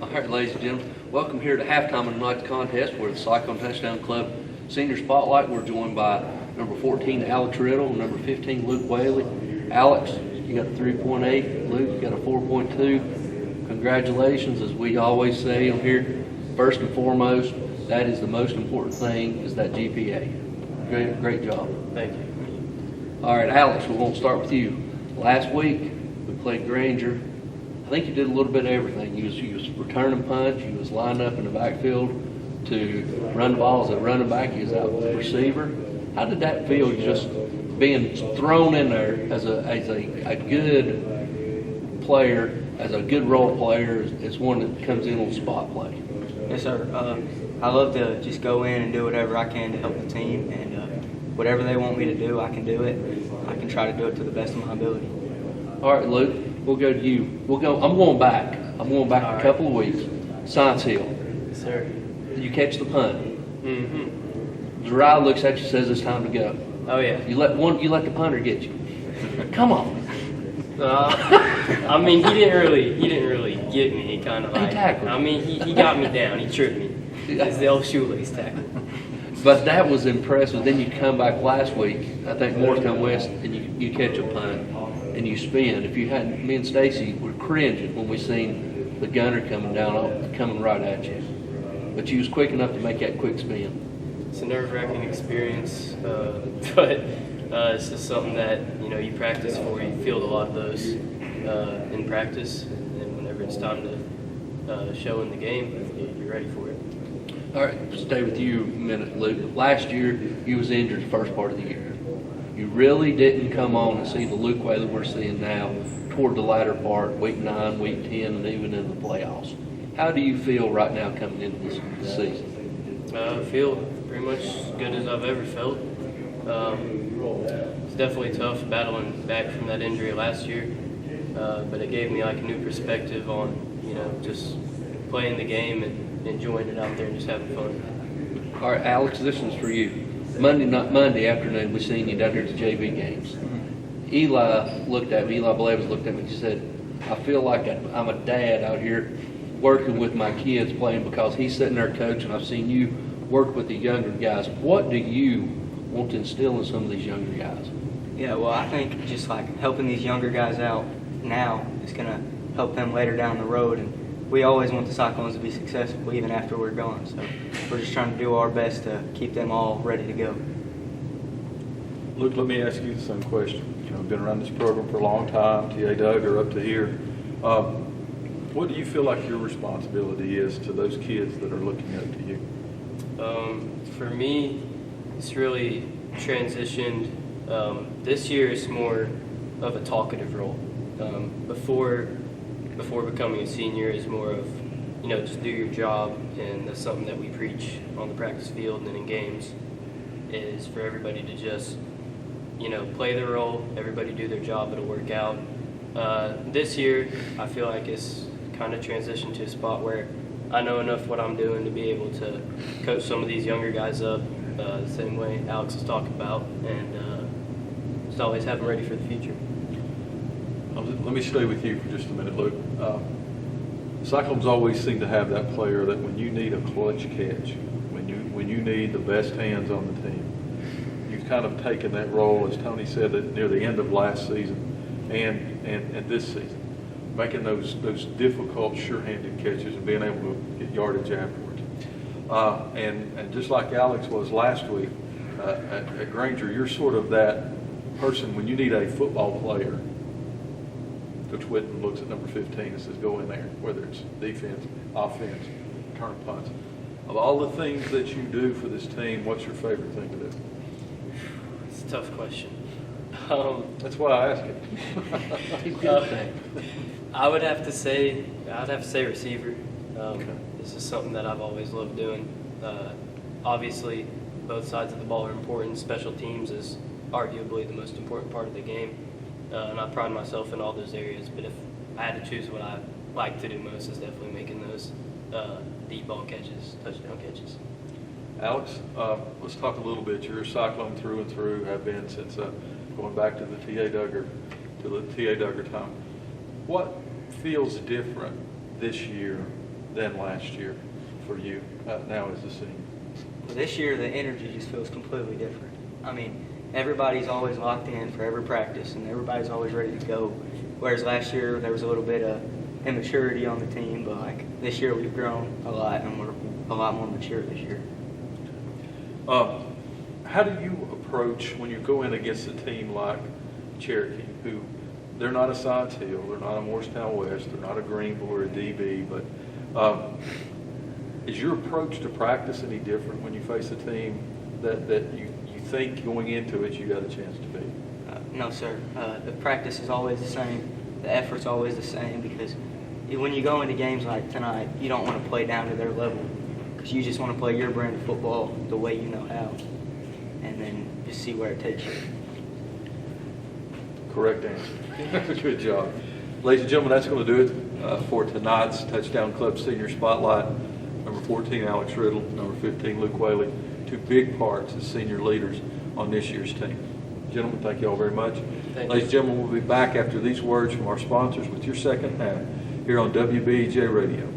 All right, ladies and gentlemen, welcome here to halftime of tonight's contest. We're the Cyclone Touchdown Club Senior Spotlight. We're joined by number 14, Alex Riddle, and number 15, Luke Whaley. Alex, you got a 3.8. Luke, you got a 4.2. Congratulations, as we always say on here. First and foremost, that is the most important thing, is that GPA. Great job. Thank you. All right, Alex, we're going to start with you. Last week, we played Granger. I think you did a little bit of everything. You was returning punch, you was lined up in the backfield to run the ball as a running back, you was out with the receiver. How did that feel, just being thrown in there as a good player, as a good role player, as one that comes in on spot play? Yes, sir. I love to just go in and do whatever I can to help the team, and whatever they want me to do, I can do it. I can try to do it to the best of my ability. All right, Luke, we'll go to you. I'm going back a couple of weeks. Science Hill. Yes, sir. You catch the punt. Mm-hmm. Zariah looks at you, says it's time to go. Oh yeah. You let the punter get you. Come on. I mean, he didn't really get me. He kind of like. He tackled. I mean, he got me down. He tripped me. It's the old shoelace tackle. But that was impressive. Then you come back last week, I think Morristown West, and you catch a punt and you spin. If you hadn't, me and Stacy were cringing when we seen the gunner coming right at you. But you was quick enough to make that quick spin. It's a nerve-wracking experience, but it's just something that you practice for. You field a lot of those in practice, and then whenever it's time to show in the game, you're ready for it. All right, stay with you a minute, Luke. Last year, you was injured the first part of the year. You really didn't come on and see the Luke Whaley we're seeing now toward the latter part, week 9, week 10, and even in the playoffs. How do you feel right now coming into this season? I feel pretty much as good as I've ever felt. It's definitely tough battling back from that injury last year, but it gave me like a new perspective on just playing the game and enjoying it out there and just having fun. All right, Alex, this one's for you. Monday afternoon, we seen you down here at the JV games. Eli Blavis looked at me and said, I feel like I'm a dad out here working with my kids playing, because he's sitting there coaching. I've seen you work with the younger guys. What do you want to instill in some of these younger guys? Yeah, well, I think just like helping these younger guys out now is going to help them later down the road. And we always want the Cyclones to be successful even after we're gone. So we're just trying to do our best to keep them all ready to go. Luke, let me ask you the same question. I've been around this program for a long time, T.A. Duggar up to here. What do you feel like your responsibility is to those kids that are looking up to you? For me, it's really transitioned. This year is more of a talkative role. Before becoming a senior is more of, just do your job, and that's something that we preach on the practice field and then in games, is for everybody to just, play their role, everybody do their job, it'll work out. This year, I feel like it's kind of transitioned to a spot where I know enough what I'm doing to be able to coach some of these younger guys up the same way Alex was talking about, and just always have them ready for the future. Let me stay with you for just a minute, Luke. Cyclones always seem to have that player that when you need a clutch catch, when you need the best hands on the team, you've kind of taken that role, as Tony said, near the end of last season and this season, making those difficult, sure-handed catches and being able to get yardage afterwards. And just like Alex was last week at Granger, you're sort of that person when you need a football player. Coach Whitten looks at number 15 and says, go in there, whether it's defense, offense, return punts. Of all the things that you do for this team, what's your favorite thing to do? It's a tough question. That's why I ask it. I'd have to say receiver. This is something that I've always loved doing. Obviously, both sides of the ball are important. Special teams is arguably the most important part of the game, and I pride myself in all those areas. But if I had to choose what I like to do most, is definitely making those deep ball catches, touchdown catches. Alex, let's talk a little bit. You're a Cyclone through and through, have been since going back to the T.A. Duggar time. What feels different this year than last year for you now as a senior? Well, this year, the energy just feels completely different. I mean, everybody's always locked in for every practice, and everybody's always ready to go. Whereas last year, there was a little bit of immaturity on the team, but like this year, we've grown a lot, and we're a lot more mature this year. How do you approach when you go in against a team like Cherokee, who they're not a Science Hill, they're not a Morristown West, they're not a Greenville or a DB, but is your approach to practice any different when you face a team that you think going into it you got a chance to beat? No, sir. The practice is always the same. The effort's always the same because when you go into games like tonight, you don't want to play down to their level because you just want to play your brand of football the way you know how, and then just see where it takes you. Correct answer. Good job. Ladies and gentlemen, that's going to do it for tonight's Touchdown Club Senior Spotlight. Number 14, Alex Riddle. Number 15, Luke Whaley. Two big parts as senior leaders on this year's team. Gentlemen, thank you all very much. Ladies and gentlemen, we'll be back after these words from our sponsors with your second half here on WBEJ Radio.